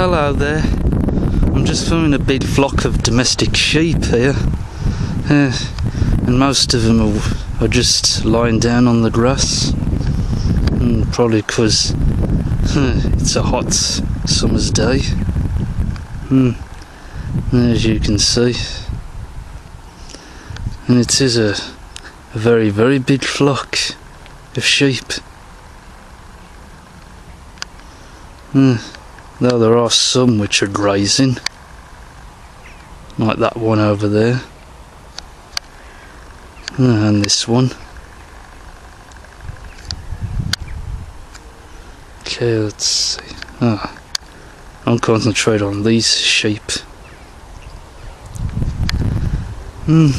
Hello there. I'm just filming a big flock of domestic sheep here, and most of them are just lying down on the grass, probably because it's a hot summer's day, as you can see, and it is a very, very big flock of sheep. Though there are some which are grazing, like that one over there, and this one. Okay, let's see. I'll concentrate on these sheep. Well,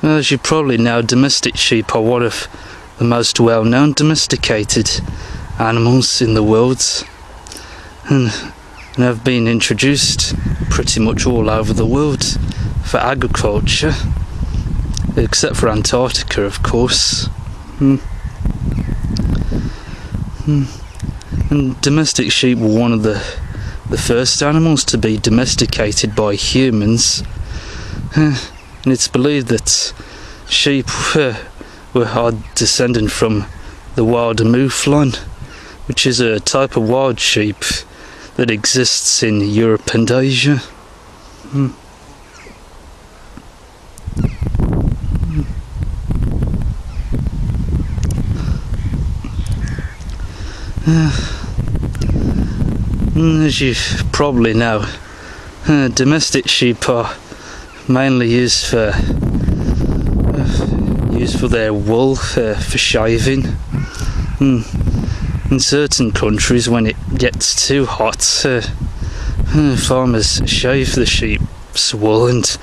as you probably know, domestic sheep are one of the most well-known domesticated animals in the world, and have been introduced pretty much all over the world for agriculture, except for Antarctica, of course. And domestic sheep were one of the first animals to be domesticated by humans, and it's believed that sheep are descended from the wild mouflon, which is a type of wild sheep that exists in Europe and Asia. As you probably know, domestic sheep are mainly used for their wool, for shaving. In certain countries, when it gets too hot, farmers shave the sheep's wool, and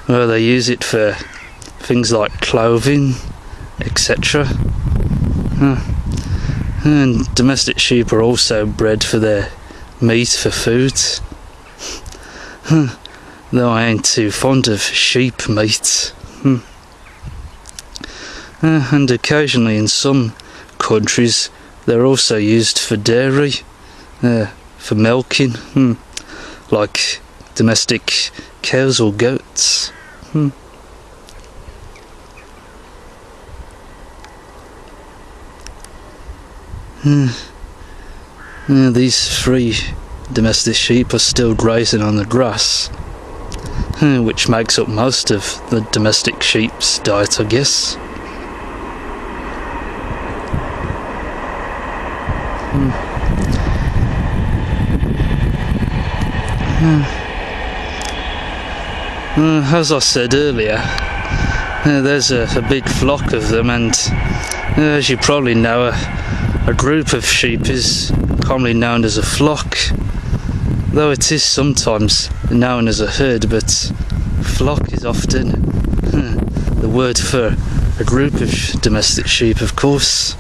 they use it for things like clothing, etc. And domestic sheep are also bred for their meat for food, though I ain't too fond of sheep meat. And occasionally in some countries they're also used for dairy, for milking, like domestic cows or goats. These 3 domestic sheep are still grazing on the grass, which makes up most of the domestic sheep's diet, I guess. As I said earlier, there's a big flock of them, and as you probably know, a group of sheep is commonly known as a flock, though it is sometimes known as a herd, but flock is often the word for a group of domestic sheep, of course.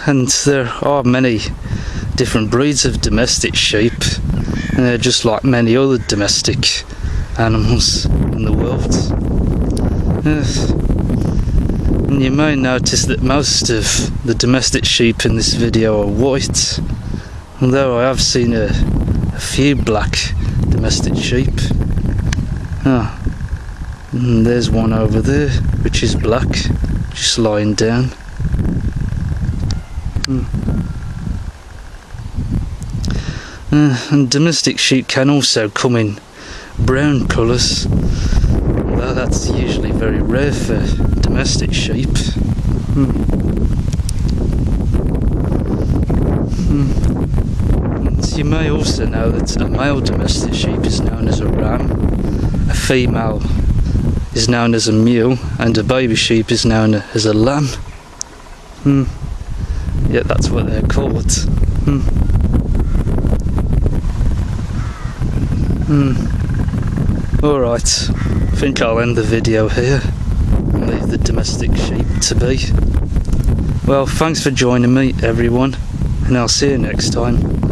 And there are many different breeds of domestic sheep, just like many other domestic animals in the world. And you may notice that most of the domestic sheep in this video are white, although I have seen a few black domestic sheep. And there's one over there which is black, just lying down. And domestic sheep can also come in brown colours, although that's usually very rare for domestic sheep. So you may also know that a male domestic sheep is known as a ram, a female is known as a mule, and a baby sheep is known as a lamb. Yeah, that's what they're called. Alright, I think I'll end the video here and leave the domestic sheep to be. Well, thanks for joining me, everyone, and I'll see you next time.